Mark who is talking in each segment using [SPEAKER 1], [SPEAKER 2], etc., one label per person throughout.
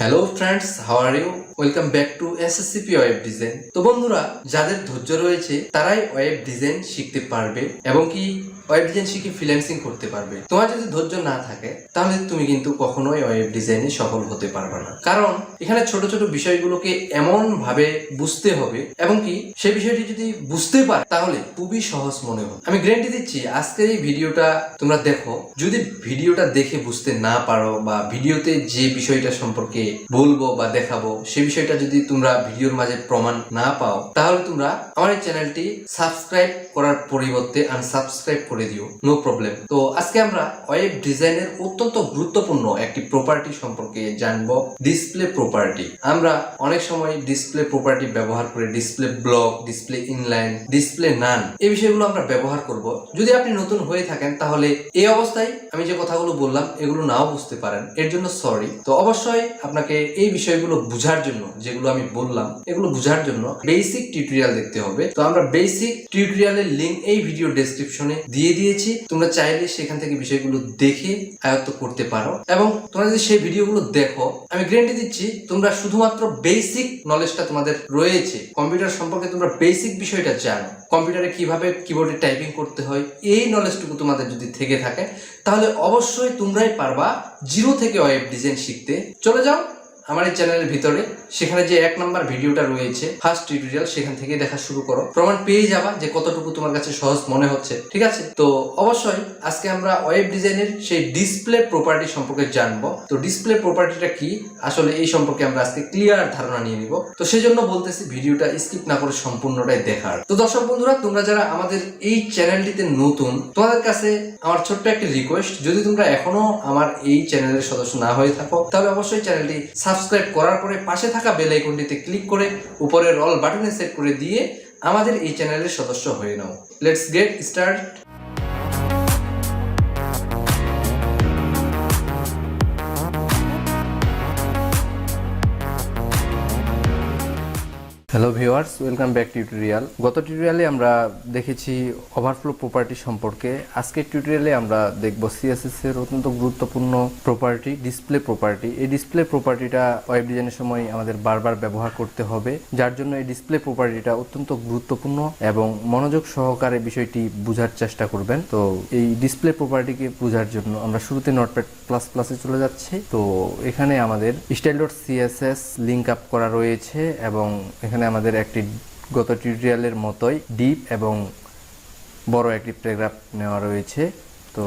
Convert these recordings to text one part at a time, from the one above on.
[SPEAKER 1] Hello friends, how are you? Welcome back to SSCP web design. তো বন্ধুরা, যাদের ধৈর্য রয়েছে তারাই ওয়েব ডিজাইন শিখতে পারবে এবং কি ওয়েব ডিজাইন শিখে ফ্রিল্যান্সিং করতে পারবে। তোমার যদি ধৈর্য না থাকে তাহলে তুমি কিন্তু কখনোই ওয়েব ডিজাইনে সফল হতে পারবে না, কারণ এখানে ছোট ছোট বিষয়গুলোকে এমন ভাবে বুঝতে হবে এবং কি সেই বিষয়টি যদি বুঝতে পারে তাহলে খুবই সহজ মনে হবে। আমি গ্যারান্টি দিচ্ছি, আজকের এই ভিডিওটা তোমরা দেখো, যদি ভিডিওটা দেখে বুঝতে না পারো বা ভিডিওতে যে বিষয়টা সম্পর্কে বলবো বা দেখাবো সেই বিষয়টা যদি তোমরা ভিডিওর মাঝে প্রমাণ না পাও তাহলে তোমরা আমার এই চ্যানেলটি সাবস্ক্রাইব করার পরিবর্তে আনসাবস্ক্রাইব করে দিও, নো প্রবলেম। তো আজকে আমরা ওয়েব ডিজাইনের অত্যন্ত গুরুত্বপূর্ণ একটি প্রপার্টি সম্পর্কে জানবো, ডিসপ্লে প্রপার্টি। আমরা অনেক সময় ডিসপ্লে প্রপার্টি ব্যবহার করে display block, display inline, display নান এই বিষয়গুলো আমরা ব্যবহার করব। যদি আপনি নতুন হয়ে থাকেন তাহলে এই অবস্থায় আমি যে কথাগুলো বললাম এগুলো নাও বুঝতে পারেন, এর জন্য সরি। তো অবশ্যই আপনাকে এই বিষয়গুলো বোঝার জন্য, যেগুলো আমি বললাম এগুলো বোঝার জন্য বেসিক টিউটোরিয়াল দেখতে হবে। তো আমরা বেসিক টিউটোরিয়ালের লিংক এই ভিডিও ডেসক্রিপশনে দিয়ে দিয়েছি, তোমরা চাইলে সেখান থেকে বিষয়গুলো দেখে আয়ত্ত করতে পারো এবং তোমরা যদি সেই ভিডিওগুলো দেখো আমি গ্যারান্টি দিচ্ছি তোমরা শুধুমাত্র বেসিক নলেজটা তোমাদের রয়েছে, কম্পিউটার সম্পর্কে তোমরা বেসিক বিষয়টা জানো, কম্পিউটারে কিভাবে কিবোর্ডে টাইপিং করতে হয় এই নলেজটুকু তোমাদের যদি থেকে থাকে তাহলে অবশ্যই তোমরাই পারবা জিরো থেকে ওয়েব ডিজাইন শিখতে। চলে যাও আমার এই চ্যানেলের ভিতরে, সেখানে যে 1 নাম্বার ভিডিওটা রয়েছে ফার্স্ট টিউটোরিয়াল, সেখান থেকে দেখা শুরু করো, প্রমাণ পেয়ে যাবা যে কতটুকু তোমার কাছে সহজ মনে হচ্ছে। ঠিক আছে? তো অবশ্যই আজকে আমরা ওয়েব ডিজাইনের সেই ডিসপ্লে প্রপার্টি সম্পর্কে জানবো। তো ডিসপ্লে প্রপার্টিটা কি আসলে এই সম্পর্কে আমরা আজকে ক্লিয়ার ধারণা নিয়ে নিব। তো সেই জন্য বলতেছি ভিডিওটা স্কিপ না করে সম্পূর্ণটাই দেখার। তো দর্শক বন্ধুরা, তোমরা যারা আমাদের এই চ্যানেলটিতে নতুন, তোমাদের কাছে আমার ছোট্ট একটা রিকোয়েস্ট, যদি তোমরা এখনো আমার এই চ্যানেলের সদস্য না হয়ে থাকো তাহলে অবশ্যই চ্যানেলটি সাবস্ক্রাইব করার পরে পাশে থাকা বেল আইকনটিতে ক্লিক করে উপরের অল বাটনে সেট করে দিয়ে আমাদের এই চ্যানেলের সদস্য হয়ে নাও। Let's get start. Hello viewers, welcome back tutorial. গত টিউটোরিয়ালে আমরা দেখেছি ওভারফ্লো প্রপার্টি সম্পর্কে। আজকের টিউটোরিয়ালে আমরা দেখব সিএসএস এর অত্যন্ত গুরুত্বপূর্ণ প্রপার্টি, ডিসপ্লে প্রপার্টি। এই ডিসপ্লে প্রপার্টিটা ওয়েব ডিজাইনের সময় আমাদের বারবার ব্যবহার করতে হবে, যার জন্য এই ডিসপ্লে প্রপার্টিটা অত্যন্ত গুরুত্বপূর্ণ এবং মনোযোগ সহকারে বিষয়টি বোঝার চেষ্টা করবেন। তো এই ডিসপ্লে প্রপার্টিকে বোঝার জন্য আমরা শুরুতে নোটপ্যাড প্লাস প্লাসে চলে যাচ্ছি। তো এখানে আমাদের style.css লিঙ্ক আপ করা রয়েছে এবং এখানে আমাদের একটি গত টিউটোরিয়ালের মতোই ডিপ এবং বড় একটি প্যারাগ্রাফ নেওয়া রয়েছে। তো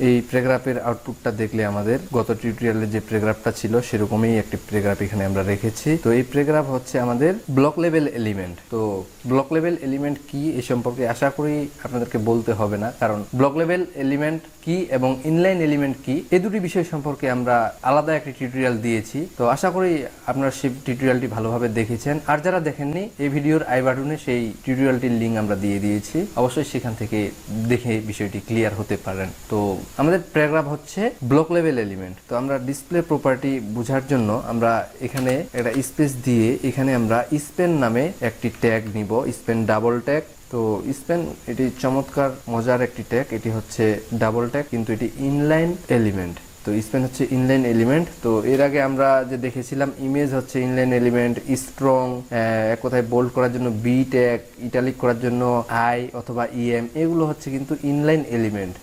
[SPEAKER 1] এই প্যারাগ্রাফের আউটপুটটা দেখলে আমাদের গত টিউটোরিয়ালের যে প্যারাগ্রাফটা ছিল সেরকমই একটি প্যারাগ্রাফ এখানে আমরা রেখেছি। তো এই প্যারাগ্রাফ হচ্ছে আমাদের ব্লক লেভেল এলিমেন্ট। তো ব্লক লেভেল এলিমেন্ট কি এই সম্পর্কে আশা করি আপনাদেরকে বলতে হবে না, কারণ ব্লক লেভেল এলিমেন্ট কি এবং ইনলাইন এলিমেন্ট কি এই দুটি বিষয় সম্পর্কে আমরা আলাদা একটি টিউটোরিয়াল দিয়েছি। তো আশা করি আপনারা সেই টিউটোরিয়ালটি ভালোভাবে দেখেছেন, আর যারা দেখেননি এই ভিডিওর আই বাটনে সেই টিউটোরিয়ালটির লিঙ্ক আমরা দিয়ে দিয়েছি, অবশ্যই সেখান থেকে দেখে বিষয়টি ক্লিয়ার হতে পারেন। তো আমাদের প্যারাগ্রাফ হচ্ছে ব্লক লেভেল এলিমেন্ট। তো আমরা ডিসপ্লে প্রপার্টি বোঝার জন্য আমরা এখানে একটা স্পেস দিয়ে এখানে আমরা স্পেন নামে একটি ট্যাগ নিব, স্পেন ডাবল ট্যাগ। তো স্পেন এটি চমৎকার মজার একটি ট্যাগ, এটি হচ্ছে ডাবল ট্যাগ কিন্তু এটি ইনলাইন এলিমেন্ট। তো স্পেন হচ্ছে ইনলাইন এলিমেন্ট। তো এর আগে আমরা যে দেখেছিলাম ইমেজ হচ্ছে ইনলাইন এলিমেন্ট, স্ট্রং এক কথায় বোল্ড করার জন্য বি ট্যাগ, ইটালিক করার জন্য আই অথবা ইএম, এগুলো হচ্ছে কিন্তু ইনলাইন এলিমেন্ট।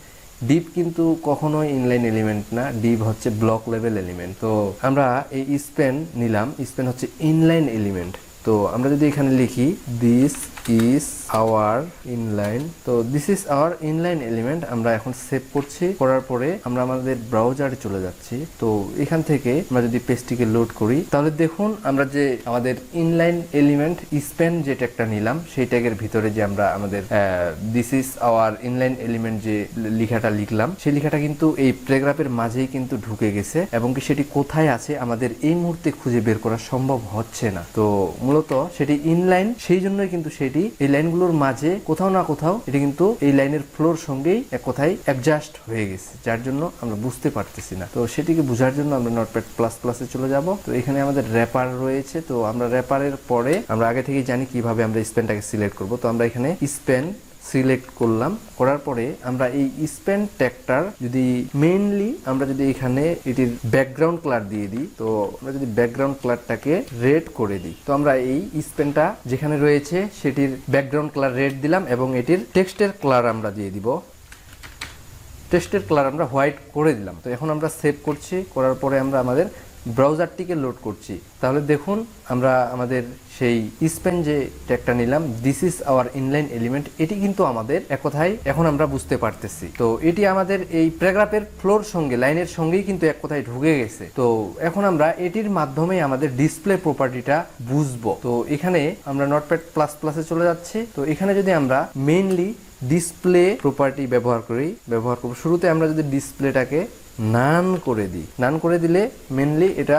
[SPEAKER 1] ডিপ কিন্তু কখনোই ইনলাইন এলিমেন্ট না, ডিপ হচ্ছে ব্লক লেভেল এলিমেন্ট। তো আমরা এই স্পেন নিলাম, স্পেন হচ্ছে ইনলাইন এলিমেন্ট। তো আমরা যদি এখানে লিখি দিস ইজ আওয়ার ইনলাইন, তো this is our inline element, আমরা এখন সেভ করছি। করার পরে আমরা আমাদের ব্রাউজারে চলে যাচ্ছি। তো এখান থেকে আমরা যদি পেজটিকে লোড করি তাহলে দেখুন আমরা যে আমাদের ইনলাইন এলিমেন্ট স্পেন যে ট্যাগটা নিলাম সেই ট্যাগের ভিতরে যে আমরা আমাদের this is our inline element যে লেখাটা লিখলাম সেই লেখাটা কিন্তু এই প্যারাগ্রাফের মাঝেই কিন্তু ঢুকে গেছে এবং কি সেটি কোথায় আছে আমাদের এই মুহূর্তে খুঁজে বের করা সম্ভব হচ্ছে না। তো মূলত সেটি ইনলাইন, সেই জন্যই কিন্তু সেটি এই লাইনগুলোর মাঝে কোথাও না কোথাও এটি কিন্তু এই লাইনের ফ্লোর সঙ্গেই এক কথায় অ্যাডজাস্ট হয়ে গেছে, যার জন্য আমরা বুঝতে পারতেছি না। তো সেটিকে বোঝার জন্য আমরা নোটপ্যাড প্লাস প্লাসে চলে যাব। তো এখানে আমাদের র্যাপার রয়েছে। তো আমরা র্যাপারের পরে আমরা আগে থেকেই জানি কিভাবে আমরা স্পেনটাকে সিলেক্ট করব। তো আমরা এখানে স্পেন সিলেক্ট করলাম, করার পরে আমরা এই স্পেন ট্যাগটার যদি মেইনলি আমরা যদি এখানে এটির ব্যাকগ্রাউন্ড কালার দিয়ে দিই, তো আমরা যদি ব্যাকগ্রাউন্ড কালারটাকে রেড করে দিই, তো আমরা এই স্পেনটা যেখানে রয়েছে সেটির ব্যাকগ্রাউন্ড কালার রেড দিলাম এবং এটির টেক্সটের কালার আমরা দিয়ে দিব, টেক্সটের কালার আমরা হোয়াইট করে দিলাম। তো এখন আমরা সেভ করছি, করার পরে আমরা আমাদের ব্রাউজারটিকে লোড করছি। তাহলে দেখুন আমরা আমাদের সেই স্পেন যে ট্যাগটা নিলাম, this is our inline element, এটি কিন্তু আমাদের এক কথায় এখন আমরা বুঝতে পারতেছি। তো এটি আমাদের এই প্যারাগ্রাফের ফ্লোর সঙ্গে লাইনের সঙ্গেই কিন্তু এক কথায় ঢুকে গেছে। তো এখন আমরা এটির মাধ্যমে আমাদের ডিসপ্লে প্রপার্টিটা বুঝবো। তো এখানে আমরা নোটপ্যাড প্লাস প্লাসে চলে যাচ্ছি। তো এখানে যদি আমরা মেইনলি ডিসপ্লে প্রপার্টি ব্যবহার করব, শুরুতে আমরা যদি ডিসপ্লেটাকে নান করে দিই, নান করে দিলে মেনলি এটা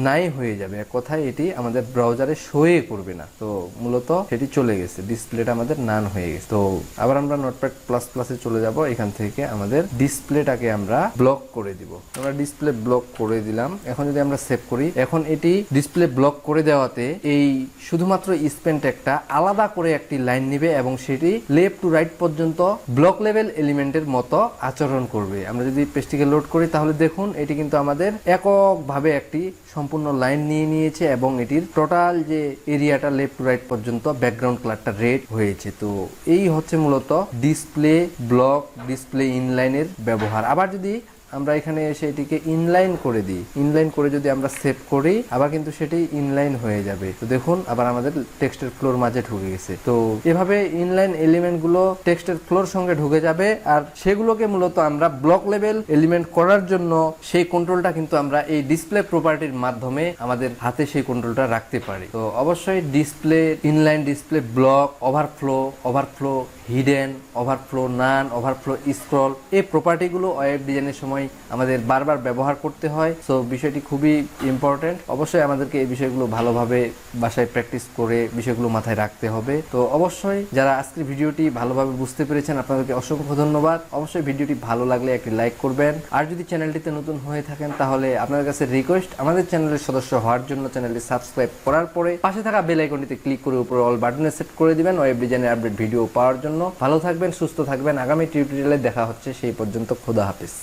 [SPEAKER 1] নাই হয়ে যাবে, এক কথায় এটি আমাদের ব্রাউজারে শোয়ে করবে না। তো মূলত সেটি চলে গেছে, ডিসপ্লেটা আমাদের নান হয়ে গেছে। তো আবার আমরা নোটপ্যাড প্লাস প্লাসে চলে যাব, এখান থেকে আমাদের ডিসপ্লেটাকে আমরা ব্লক করে দিব। আমরা ডিসপ্লে ব্লক করে দিলাম। এখন যদি আমরা সেভ করি, এখন এটি ডিসপ্লে ব্লক করে দেওয়াতে এই শুধুমাত্র স্পেন ট্যাগটা আলাদা করে একটি লাইন নিবে এবং সেটি লেফট টু রাইট পর্যন্ত ব্লক লেভেল এলিমেন্টের মতো আচরণ করবে। আমরা যদি পেজটিকে লোড করি তাহলে দেখুন এটি কিন্তু আমাদের এককভাবে একটি সম্পূর্ণ লাইন নিয়ে নিয়েছে এবং এটির টোটাল যে এরিয়াটা লেফট টু রাইট পর্যন্ত ব্যাকগ্রাউন্ড কালারটা রেড হয়েছে। তো এই হচ্ছে মূলত ডিসপ্লে ব্লক, ডিসপ্লে ইনলাইনের ব্যবহার। আবার যদি আমরা এখানে এসে এটিকে ইনলাইন করে দিই, ইনলাইন করে যদি আমরা সেভ করি, আবার কিন্তু সেটি ইনলাইন হয়ে যাবে। তো দেখুন আবার আমাদের টেক্সটের ফ্লোর মাঝে ঢুকে গেছে। তো এভাবে ইনলাইন এলিমেন্ট গুলো টেক্সটের ফ্লোর সঙ্গে ঢুকে যাবে, আর সেগুলোকে মূলত আমরা ব্লক লেভেল এলিমেন্ট করার জন্য সেই কন্ট্রোলটা কিন্তু আমরা এই ডিসপ্লে প্রপার্টির মাধ্যমে আমাদের হাতে সেই কন্ট্রোলটা রাখতে পারি। তো অবশ্যই display inline, display block, overflow, hidden, overflow, none, overflow, scroll, এই প্রপার্টিগুলো ওয়েব ডিজাইনের সময় আমাদের বারবার ব্যবহার করতে হয়। সো বিষয়টি খুবই ইম্পর্টেন্ট। অবশ্যই আমাদেরকে এই বিষয়গুলো ভালোভাবে বাসায় প্র্যাকটিস করে বিষয়গুলো মাথায় রাখতে হবে। তো অবশ্যই যারা আজকের ভিডিওটি ভালোভাবে বুঝতে পেরেছেন আপনাদেরকে অসংখ্য ধন্যবাদ। অবশ্যই ভিডিওটি ভালো লাগলে একটি লাইক করবেন, আর যদি চ্যানেলটিতে নতুন হয়ে থাকেন তাহলে আপনাদের কাছে রিকোয়েস্ট আমাদের চ্যানেলের সদস্য হওয়ার জন্য চ্যানেলটি সাবস্ক্রাইব করার পরে পাশে থাকা বেল আইকনটিতে ক্লিক করে উপরে অল বাটনে সেট করে দিবেন ওয়েব ডিজাইনের আপডেট ভিডিও পাওয়ার জন্য। ভালো থাকবেন, সুস্থ থাকবেন। আগামী টিউটোরিয়ালে দেখা হচ্ছে, সেই পর্যন্ত খোদা হাফেজ।